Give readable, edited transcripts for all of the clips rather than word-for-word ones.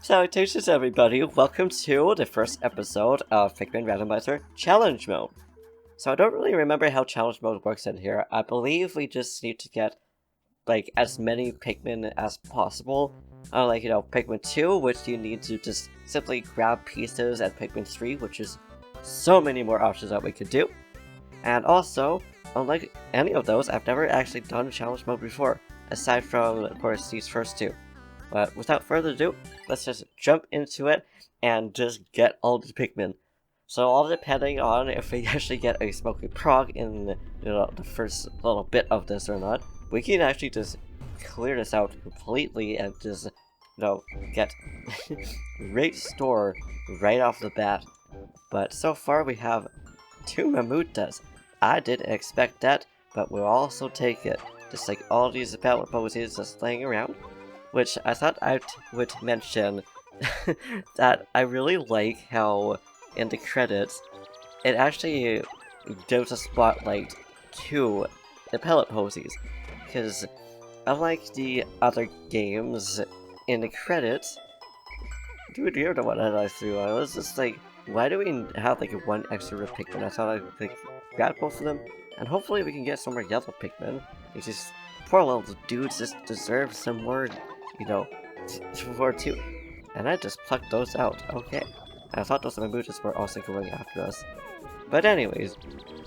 Salutations everybody, welcome to the first episode of Pikmin Randomizer Challenge Mode. So I don't really remember how Challenge Mode works in here. I believe we just need to get as many Pikmin as possible. Unlike, Pikmin 2, which you need to just simply grab pieces, and Pikmin 3, which is so many more options that we could do. And also, unlike any of those, I've never actually done Challenge Mode before, aside from, of course, these first two. But without further ado, let's just jump into it and just get all the Pikmin. So all depending on if we actually get a smoky prog in the first little bit of this or not, we can actually just clear this out completely and just get great store right off the bat. But so far we have 2 Mamutas. I didn't expect that, but we'll also take it. Just like all these battle poses just laying around. Which I thought I would mention that I really like how in the credits it actually gives a spotlight to the pellet posies. Because unlike the other games in the credits, dude, you're the one that I threw. I was just like, why do we have one extra Pikmin? I thought I'd grab both of them, and hopefully we can get some more yellow Pikmin. These poor little dudes just deserve some more. For 2. And I just plucked those out. Okay. I thought those Mamutas were also going after us. But anyways,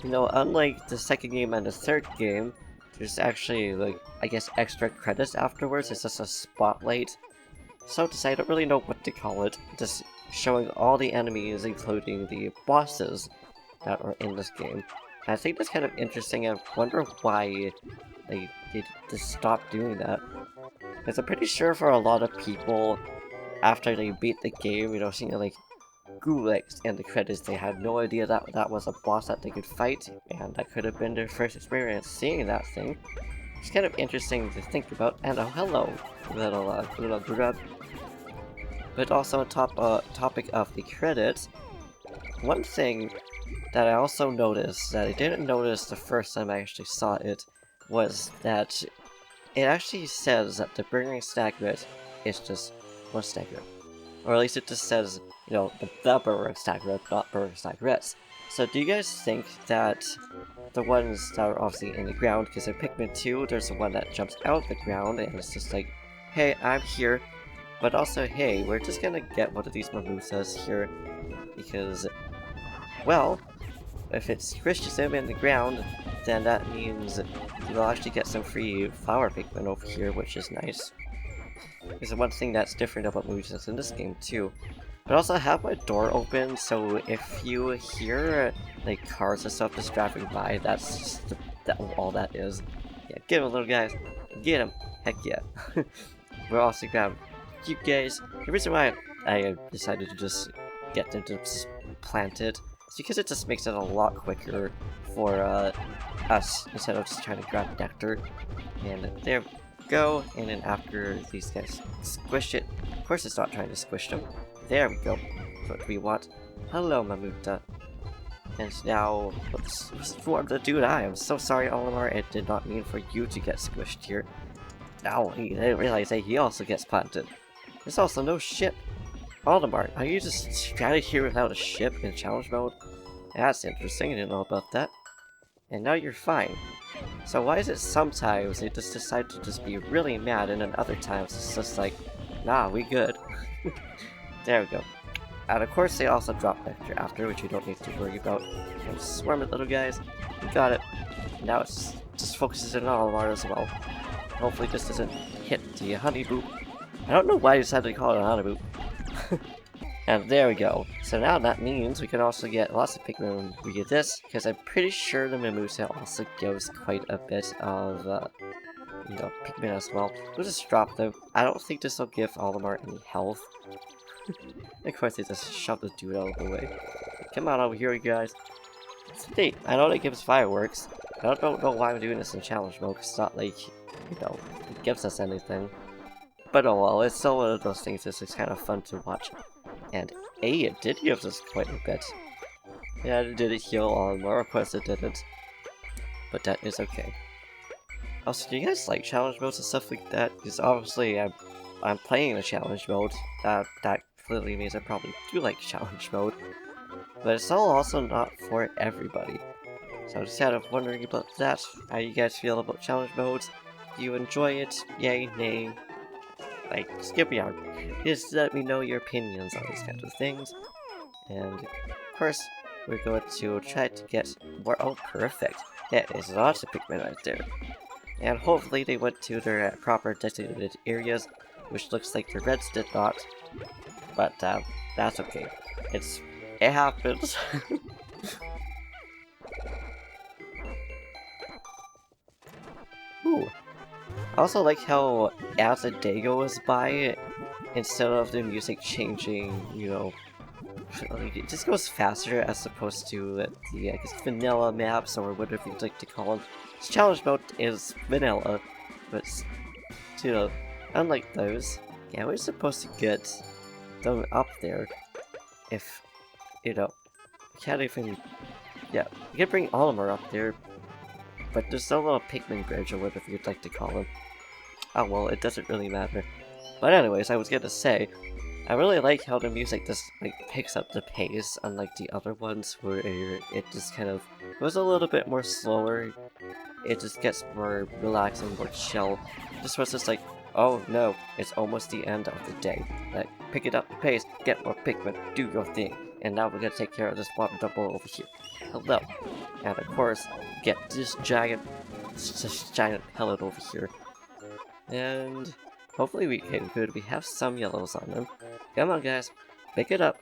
unlike the second game and the third game, there's actually, I guess extra credits afterwards. It's just a spotlight. So to say, I don't really know what to call it. Just showing all the enemies, including the bosses that are in this game. And I think that's kind of interesting. I wonder why they just stopped doing that. Because I'm pretty sure for a lot of people, after they beat the game, seeing Gulags in the credits, they had no idea that that was a boss that they could fight, and that could have been their first experience seeing that thing. It's kind of interesting to think about, and oh hello, little grub. But also on topic of the credits, one thing that I also noticed, that I didn't notice the first time I actually saw it, was that it actually says that the burning staggerite is just one staggerite. Or at least it just says, the burning staggerite, not burning staggerites. So do you guys think that the ones that are obviously in the ground, because in Pikmin 2, there's the one that jumps out of the ground and it's just like, hey, I'm here. But also, hey, we're just gonna get one of these Mamutas here, because, well, if it squishes them in the ground, then that means we'll actually get some free flower Pikmin over here, which is nice. There's one thing that's different about Mamutas in this game too. But also I have my door open, so if you hear cars and stuff just driving by, that's just all that is. Yeah, get him, little guys. Get him. Heck yeah. We're also gonna you guys. The reason why I decided to just get them to plant it is because it just makes it a lot quicker for us instead of just trying to grab nectar. And there we go. And then after these guys squish it, of course it's not trying to squish them. There we go. That's what we want. Hello, Mamuta. And now, what the dude? I am so sorry, Olimar. It did not mean for you to get squished here. Now he didn't realize that he also gets planted. There's also no ship. Olimar, are you just stranded here without a ship in challenge mode? That's interesting. I didn't know about that. And now you're fine. So why is it sometimes they just decide to just be really mad, and then other times it's just like, nah, we good. There we go. And of course they also drop nectar after, which you don't need to worry about. And swarm it, little guys. You got it. Now it's just focuses in on Olimar as well. Hopefully this doesn't hit the honey boot. I don't know why I decided to call it a honey boot. And there we go. So now that means we can also get lots of Pikmin when we get this, because I'm pretty sure the Mamuta also gives quite a bit of, Pikmin as well. We'll just drop them. I don't think this will give Olimar any health. Of course they just shove the dude out of the way. Come on over here, you guys. See, I know it gives fireworks. I don't know why I'm doing this in challenge mode, because it's not like, it gives us anything. But oh well, it's still one of those things that's kind of fun to watch. And hey, it did give us quite a bit. Yeah, did it heal Olimar? Of course it didn't. But that is okay. Also, do you guys like challenge modes and stuff like that? Because obviously I'm I'm playing the challenge mode, that clearly means I probably do like challenge mode. But it's also not for everybody. So I'm just kind of wondering about that. How you guys feel about challenge modes? Do you enjoy it? Yay, nay? Like, skip me out. Just let me know your opinions on these kinds of things. And, of course, we're going to try to get more. Oh, perfect. That is lots of Pikmin right there. And hopefully they went to their proper designated areas, which looks like the Reds did not. But, that's okay. It happens. Ooh. I also like how as the day goes by, instead of the music changing, you know, like it just goes faster as opposed to the, I guess, vanilla maps or whatever you'd like to call them. This challenge mode is vanilla, but, you know, unlike those, yeah, we're supposed to get them up there if, you know, we can't even, yeah, we can bring Olimar up there, but there's no little Pikmin bridge or whatever you'd like to call them. Oh well, it doesn't really matter. But anyways, I was gonna say, I really like how the music just like picks up the pace, unlike the other ones where it just kind of goes a little bit more slower. It just gets more relaxing, more chill. This was just like, oh no, it's almost the end of the day. Like, pick it up the pace, get more Pikmin, do your thing. And now we're gonna take care of this water double over here. Hello. And of course, get this giant pellet over here. And hopefully we can good. We have some yellows on them. Come on guys, pick it up.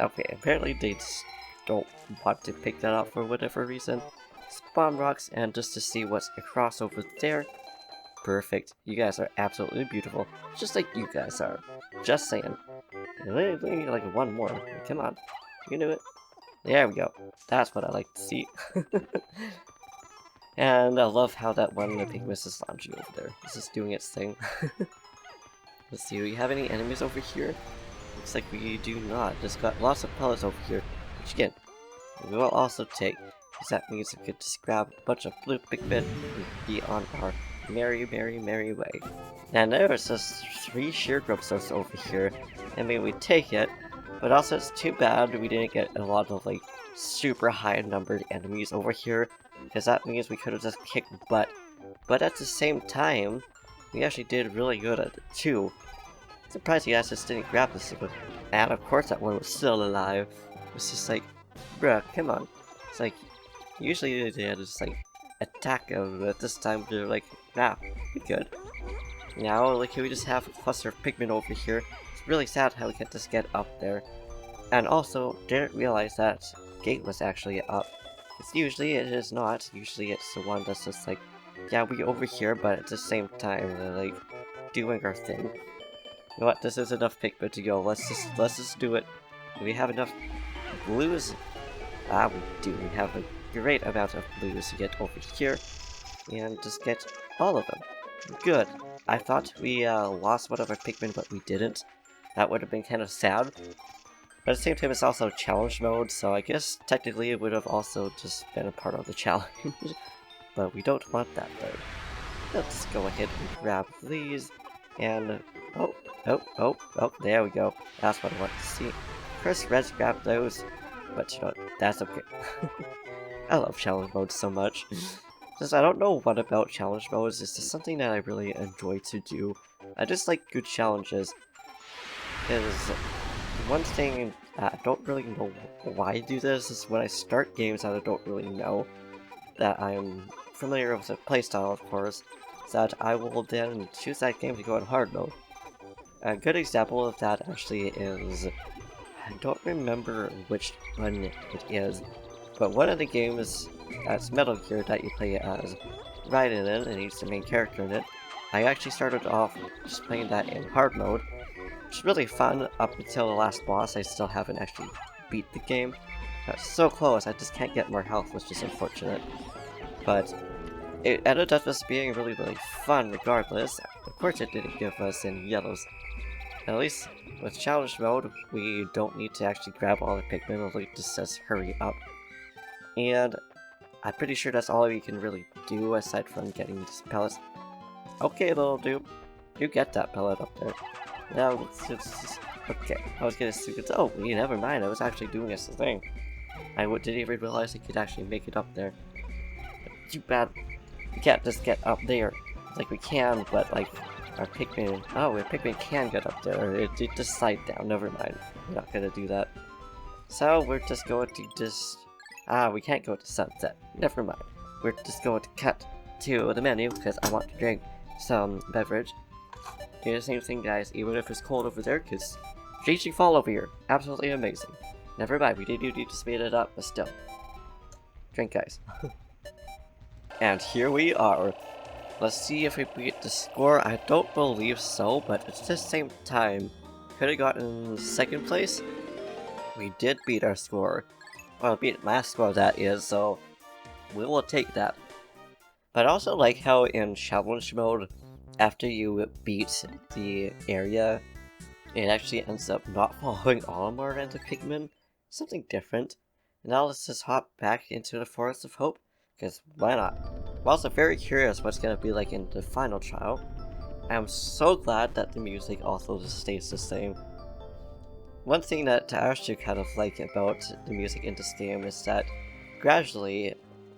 Okay, apparently they just don't want to pick that up for whatever reason. Spawn rocks, and just to see what's across over there. Perfect. You guys are absolutely beautiful. Just like you guys are. Just saying. We need like one more. Come on. You can do it. There we go. That's what I like to see. And I love how that one Pikmin is launching over there. It's just doing its thing. Let's see, do we have any enemies over here? Looks like we do not. Just got lots of pellets over here. Which again, we will also take. Because that means we could just grab a bunch of blue Pikmin and be on our merry, merry, merry way. And there's just 3 sheer grubstars over here. I mean, we take it, but also it's too bad we didn't get a lot of like super high numbered enemies over here, because that means we could have just kicked butt. But at the same time, we actually did really good at it too. Surprised you guys just didn't grab this thing. And of course that one was still alive. It's just like, bruh, come on. It's like, usually they just like attack them, but this time they're like, nah, we good. Now, like, we just have a cluster of Pikmin over here. It's really sad how we can't just get up there. And also, didn't realize that gate was actually up. Because usually it is not. Usually it's the one that's just like, yeah, we over here, but at the same time, they're like, doing our thing. You know what, this is enough Pikmin to go. Let's just do it. Do we have enough blues? Ah, we do. We have a great amount of blues to get over here. And just get all of them. Good. I thought we lost one of our Pikmin, but we didn't. That would have been kind of sad. But at the same time, it's also challenge mode, so I guess technically it would have also just been a part of the challenge. But we don't want that though. Let's go ahead and grab these. And oh, there we go. That's what I want to see. First, Reds grab those, but you know, that's okay. I love challenge mode so much. Just, I don't know what about challenge modes, it's just something that I really enjoy to do. I just like good challenges. Because one thing I don't really know why I do this is when I start games that I don't really know, that I'm familiar with the playstyle of course, that I will then choose that game to go in hard mode. A good example of that actually is, I don't remember which one it is, but one of the games that's Metal Gear that you play as Raiden in, and he's the main character in it. I actually started off just playing that in hard mode, which is really fun up until the last boss. I still haven't actually beat the game. It's so close, I just can't get more health, which is unfortunate. But it ended up just being really, really fun regardless. Of course it didn't give us any yellows. At least with challenge mode, we don't need to actually grab all the Pikmin, it just says hurry up. And I'm pretty sure that's all we can really do aside from getting these pellets. Okay, little dude. You get that pellet up there. Now, okay, I was gonna say, oh, never mind, I was actually doing this thing. I didn't even realize I could actually make it up there. Too bad, we can't just get up there. Like, we can, but, like, our Pikmin, our Pikmin can get up there. It just slide down, never mind. We're not gonna do that. So, we're just going to we can't go to sunset. Never mind. We're just going to cut to the menu, because I want to drink some beverage. Do the same thing, guys, even if it's cold over there, because GG fall over here. Absolutely amazing. Never mind, we do need to speed it up, but still. Drink, guys. And here we are. Let's see if we beat the score. I don't believe so, but at the same time, could have gotten second place. We did beat our score. Well, beat my score, that is, so we will take that. But I also like how in challenge mode, after you beat the area, it actually ends up not following Olimar and the Pikmin. Something different. Now let's just hop back into the Forest of Hope, because why not? I'm also very curious what's going to be like in the final trial. I'm so glad that the music also just stays the same. One thing that I actually kind of like about the music in this game is that gradually,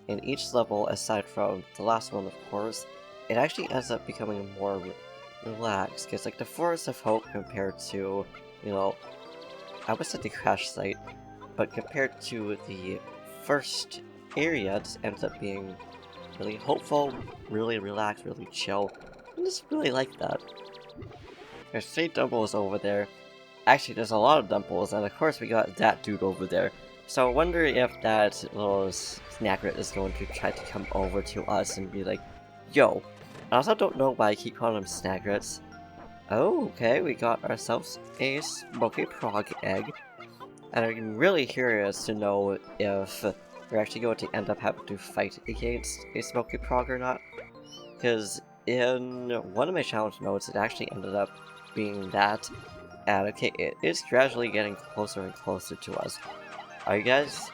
in each level aside from the last one of course, it actually ends up becoming more relaxed, because like the Forest of Hope compared to, you know, I would say the crash site, but compared to the first area, it ends up being really hopeful, really relaxed, really chill. I just really like that. There's 3 Dumbles over there. Actually, there's a lot of Dumbles, and of course we got that dude over there. So I wonder if that little Snagglet is going to try to come over to us and be like, yo. I also don't know why I keep calling them Snagglets. Oh, okay, we got ourselves a Smoky Prog egg. And I'm really curious to know if we're actually going to end up having to fight against a Smoky Prog or not. Because in one of my challenge modes, it actually ended up being that. And okay, it is gradually getting closer and closer to us. Are you guys?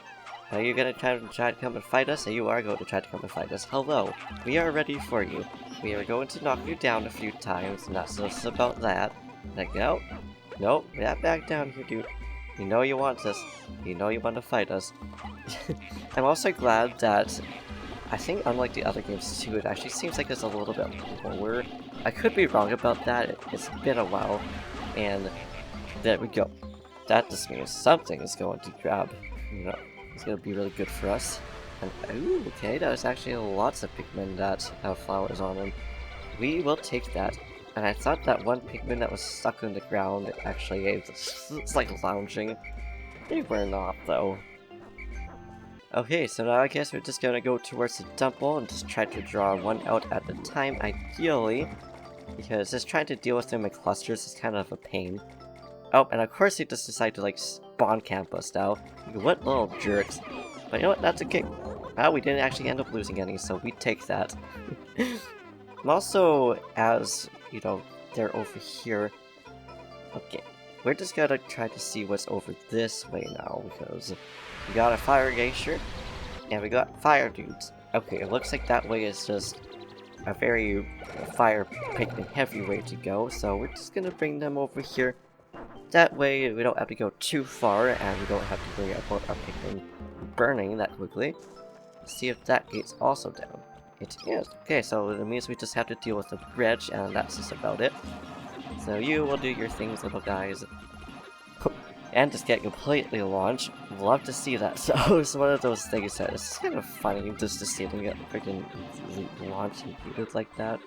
Are you gonna try to come and fight us? You are going to try to come and fight us. Hello, we are ready for you. We are going to knock you down a few times, and that's just about that. Like, no, get back down here, dude. You know you want this. You know you want to fight us. I'm also glad that, I think unlike the other games too, it actually seems like it's a little bit lower. I could be wrong about that, it's been a while, and there we go. That just means something is going to grab, you know, it's going to be really good for us. And, ooh, okay, there's actually lots of Pikmin that have flowers on them. We will take that. And I thought that one Pikmin that was stuck in the ground actually it's like lounging. They were not, though. Okay, so now I guess we're just gonna go towards the Dumble and just try to draw one out at a time, ideally. Because just trying to deal with them in clusters is kind of a pain. Oh, and of course they just decide to like spawn camp us now. What little jerks. But you know what, that's okay. Well, we didn't actually end up losing any, so we take that. I'm also, as, you know, they're over here. Okay, we're just gonna try to see what's over this way now, because we got a fire glacier, and we got fire dudes. Okay, it looks like that way is just a very fire Pikmin heavy way to go, so we're just gonna bring them over here. That way we don't have to go too far, and we don't have to worry about our Pikmin burning that quickly. Let's see if that gate's also down. It is. Okay, so it means we just have to deal with the bridge, and that's just about it. So you will do your things, little guys. And just get completely launched. Love to see that. So it's one of those things that it's kind of funny just to see them get freaking launched and booted like that.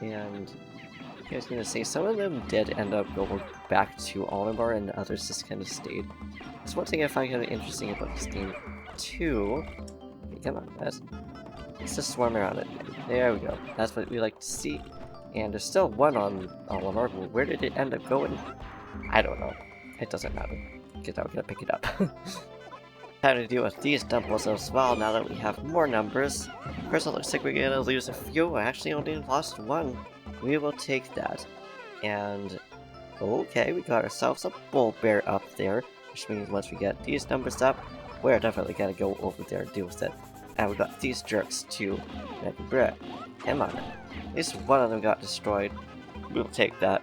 And I was gonna say, some of them did end up going back to Olimar, and others just kind of stayed. That's one thing I find kind of interesting about this game too. Okay, come on, guys. Let's just swarm around it. There we go. That's what we like to see. And there's still one on Olimar. Where did it end up going? I don't know. It doesn't matter. Because I'm gonna pick it up. Time to deal with these Dumbles as well now that we have more numbers. Of course, it looks like we're gonna lose a few. I actually only lost one. We will take that. And okay, we got ourselves a bull bear up there, which means once we get these numbers up, we're definitely gonna go over there and deal with it. And we got these jerks too. Like, bruh, come on. At least one of them got destroyed. we'll take that.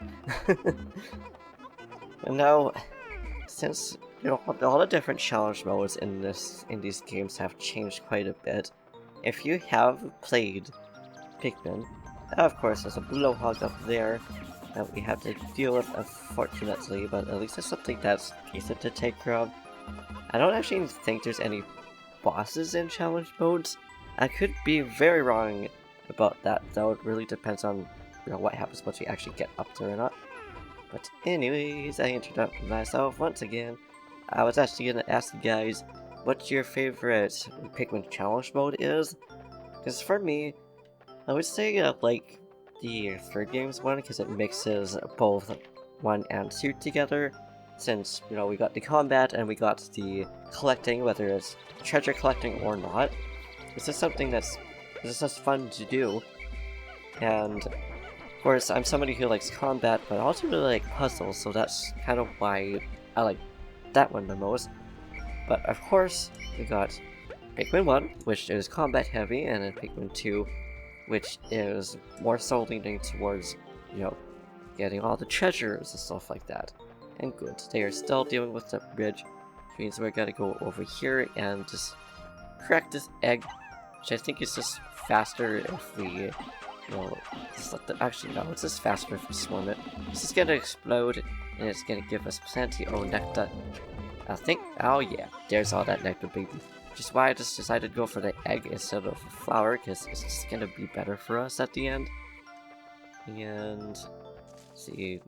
And now, since all the different challenge modes in these games have changed quite a bit, if you have played Pikmin, of course there's a blowhog up there that we have to deal with, unfortunately, but at least it's something that's decent to take care of. I don't actually think there's any bosses in challenge modes. I could be very wrong about that, though. It really depends on what happens once you actually get up there or not. But anyways, I introduced myself once again. I was actually gonna ask you guys what your favorite Pikmin challenge mode is. Because for me, I would say like the third games one, because it mixes both 1 and 2 together. Since, we got the combat and we got the collecting, whether it's treasure collecting or not. It's just something it's just fun to do. And of course, I'm somebody who likes combat, but I also really like puzzles, so that's kind of why I like that one the most. But of course, we got Pikmin 1, which is combat heavy, and then Pikmin 2, which is more so leaning towards, getting all the treasures and stuff like that. And good, they are still dealing with the bridge, which means we're gonna go over here and just crack this egg, which I think is just faster if we, actually no, it's just faster if we swarm it. This is gonna explode, and it's gonna give us plenty of nectar. Oh yeah, there's all that nectar, baby. Which is why I just decided to go for the egg instead of a flower, because it's just gonna be better for us at the end. And, see,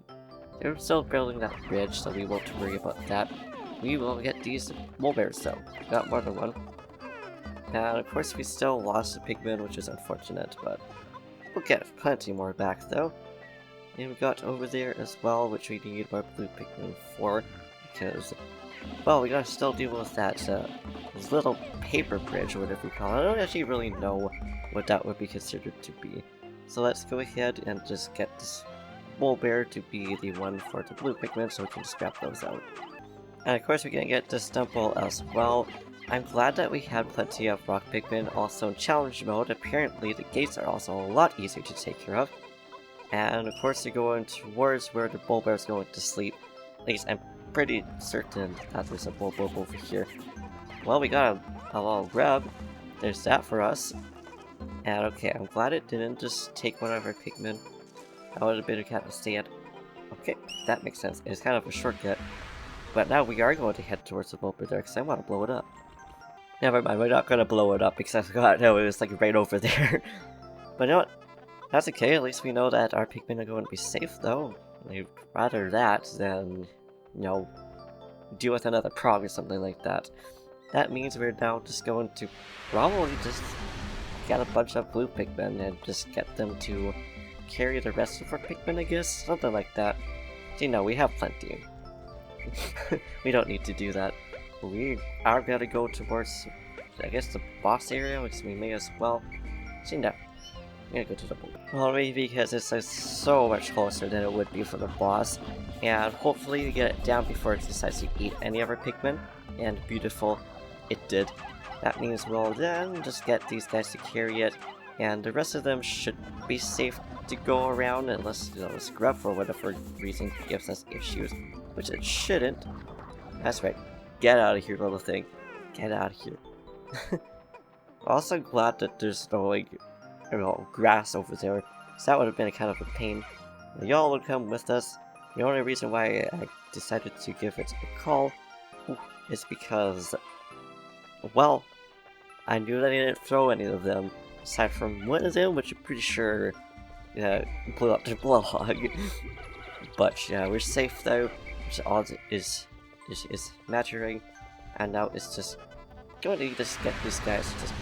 they're still building that bridge, so we won't worry about that. We will get these mulberries though. Got more than one. And of course we still lost the Pikmin, which is unfortunate, but we'll get plenty more back though. And we got over there as well, which we need more blue Pikmin for, because, well, we gotta still deal with that little paper bridge, or whatever you call it. I don't actually really know what that would be considered to be. So let's go ahead and just get this Bear to be the one for the blue Pikmin, so we can just grab those out. And of course we're gonna get this Stumble as well. I'm glad that we had plenty of rock Pikmin also in challenge mode. Apparently the gates are also a lot easier to take care of. And of course you're going towards where the Bear is going to sleep. At least I'm pretty certain that there's a Bulb over here. Well, we got a little grub. There's that for us. And okay, I'm glad it didn't just take one of our Pikmin. That would have been kind of sad. Okay, that makes sense. It's kind of a shortcut. But now we are going to head towards the Bulb there, because I want to blow it up. Never mind, we're not going to blow it up, because I forgot, no, it was like right over there. But you know what? That's okay, at least we know that our Pikmin are going to be safe, though. I'd rather that than, deal with another prog or something like that. That means we're now just going to probably just get a bunch of blue Pikmin and just get them to carry the rest of our Pikmin, I guess? Something like that. See, no, we have plenty. We don't need to do that. We are gonna go towards, I guess, the boss area, which we may as well. See, no. I'm gonna go to the boss. Well, maybe because it's so much closer than it would be for the boss. And hopefully we get it down before it decides to eat any of our Pikmin. And beautiful, it did. That means we'll then just get these guys to carry it. And the rest of them should be safe to go around unless, this grub for whatever reason gives us issues. Which it shouldn't. That's right. Get out of here, little thing. Get out of here. Also glad that there's no, grass over there. So that would have been kind of a pain. Y'all would come with us. The only reason why I decided to give it a call is because, well, I knew that I didn't throw any of them. Aside from one of them, which I'm pretty sure blew up the blowhog. But yeah, we're safe though, which all is mattering. And now it's just going to just get these guys to just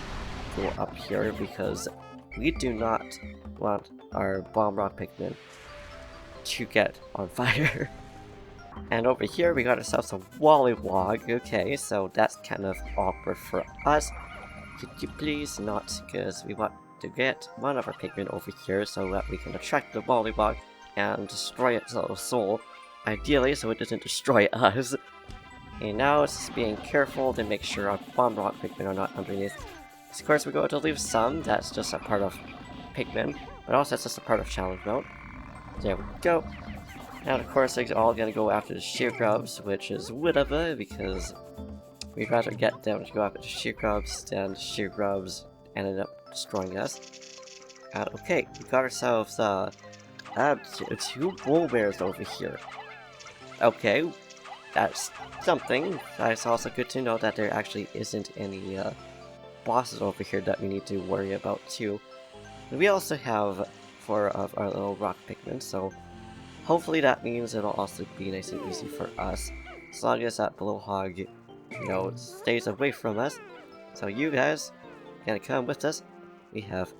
go up here, because we do not want our bomb rock Pikmin to get on fire. And over here we got ourselves a Wollywog. Okay, so that's kind of awkward for us. Could you please not, because we want to get one of our Pikmin over here so that we can attract the Wollywog and destroy its little soul. Ideally, so it doesn't destroy us. And now it's just being careful to make sure our bomb rock Pikmin are not underneath. Of course, we're going to leave some, that's just a part of Pikmin, but also it's just a part of challenge mode. There we go. Now, of course, they're all gonna go after the sheer grubs, which is whatever, because we'd rather get them to go after the sheer grubs than the sheer grubs ended up destroying us. And okay, we got ourselves, two bull bears over here. Okay, that's something. It's also good to know that there actually isn't any, bosses over here that we need to worry about, too. And we also have 4 of our little rock Pikmin, so hopefully that means it'll also be nice and easy for us, as long as that blowhog, you know, stays away from us. So you guys gonna come with us. We have,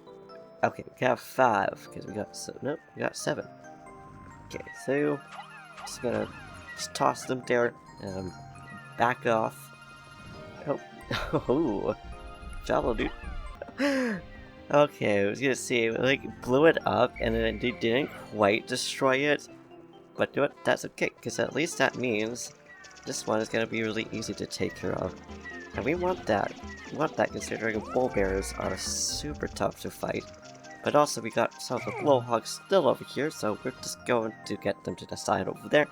okay, we have 5 because we got nope, we got 7. Okay, so just gonna toss them there and back off. Oh, oh, jolly dude. Okay, I was gonna say, like, blew it up and then it didn't quite destroy it. But you know what? That's okay, because at least that means this one is gonna be really easy to take care of. And we want that. We want that considering bull bears are super tough to fight. But also we got some of the blowhogs still over here, so we're just going to get them to the side over there.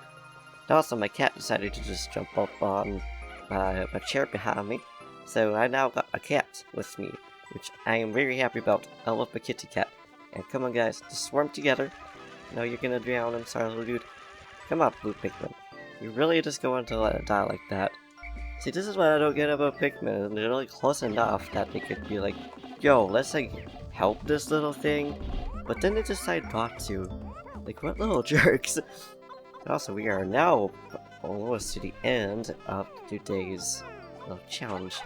And also my cat decided to just jump up on a chair behind me. So I now got a cat with me, which I am very happy about. I love my kitty cat. And come on guys, just swarm together. No, you're gonna drown, I'm sorry little dude. Come on, blue Pikmin. You're really just going to let it die like that. See, this is what I don't get about Pikmin. They're really close enough that they could be like, yo, let's like help this little thing. But then they decide not to. Like, what little jerks. Also, we are now almost to the end of today's little challenge,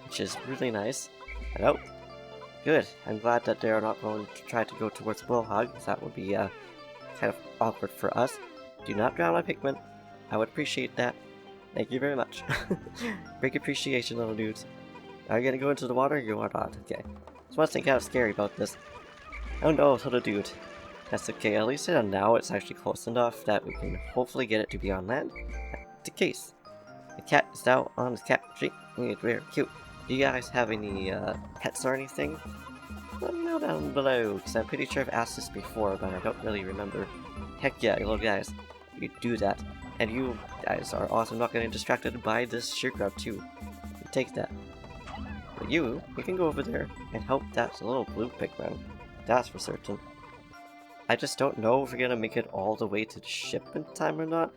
which is really nice. And oh, good. I'm glad that they're not going to try to go towards Blowhog, because that would be kind of awkward for us. Do not drown my Pikmin. I would appreciate that. Thank you very much. Big appreciation, little dudes. Are you gonna go into the water? You are not. Okay. So one thing kind of scary about this. Oh no, little dude. That's okay. At least now it's actually close enough that we can hopefully get it to be on land. That's the case. The cat is now on the cat tree. It's very cute. Do you guys have any pets or anything? Let me know down below, because I'm pretty sure I've asked this before, but I don't really remember. Heck yeah, you little guys. You do that. And you guys are also not getting distracted by this sheer grub too. You take that. But you can go over there and help that little blue Pikmin. That's for certain. I just don't know if we're gonna make it all the way to the ship in time or not.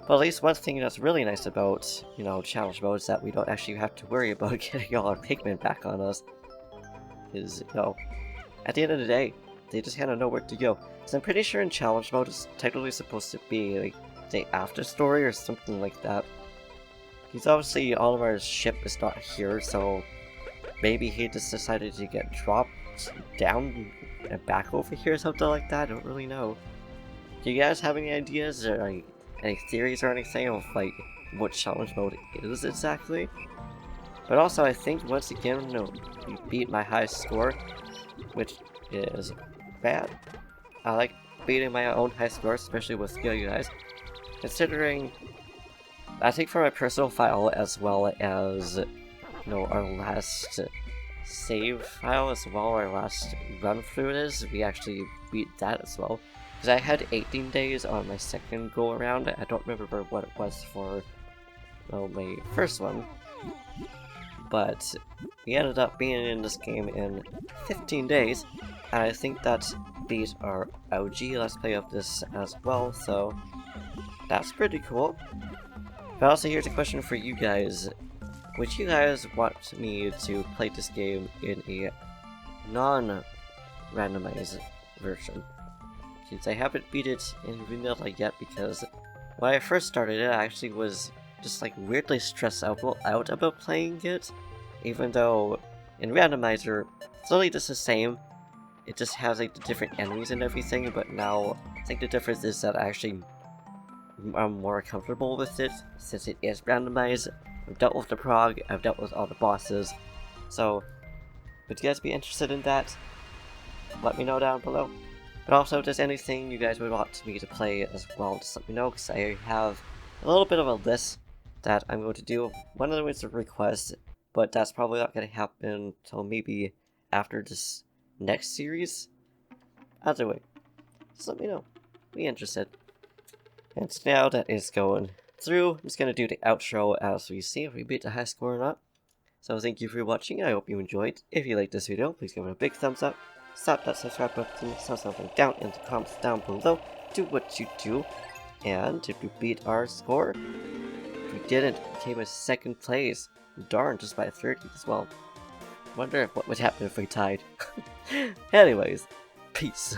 But at least one thing that's really nice about, you know, challenge mode is that we don't actually have to worry about getting all our Pikmin back on us. Because, you know, at the end of the day, they just kind of know where to go. So I'm pretty sure in challenge mode it's technically supposed to be, like, say, after story or something like that. Because obviously Olimar's ship is not here, so maybe he just decided to get dropped down and back over here or something like that. I don't really know. Do you guys have any ideas or like, any theories or anything of like what challenge mode is exactly? But also I think once again, no, we beat my high score, which is bad. I like beating my own high score, especially with you guys. Considering, I think for my personal file as well as, you know, our last save file as well, our last run through this, we actually beat that as well. Because I had 18 days on my second go around. I don't remember what it was for, well, my first one. But we ended up being in this game in 15 days, and I think that beat our OG Let's Play of this as well, so that's pretty cool. But also here's a question for you guys. Would you guys want me to play this game in a non-randomized version? Since I haven't beat it in vanilla yet, because when I first started it, I actually was just like weirdly stressed out about playing it, even though in randomizer it's literally just the same. It just has like the different enemies and everything, but now I think the difference is that I actually am more comfortable with it since it is randomized. I've dealt with the prog, I've dealt with all the bosses, so would you guys be interested in that? Let me know down below. But also, if there's anything you guys would want me to play as well, just let me know, because I have a little bit of a list that I'm going to do. One of them is a request, but that's probably not going to happen until maybe after this next series. Either way. just let me know. Be interested. And now that is going through, I'm just gonna do the outro as we see if we beat the high score or not. So thank you for watching, I hope you enjoyed. If you liked this video, please give it a big thumbs up. Slap that subscribe button, slap something down in the comments down below. Do what you do. And did we beat our score? We didn't. We came in second place. Darn, just by 30 as well. Wonder what would happen if we tied. Anyways, peace.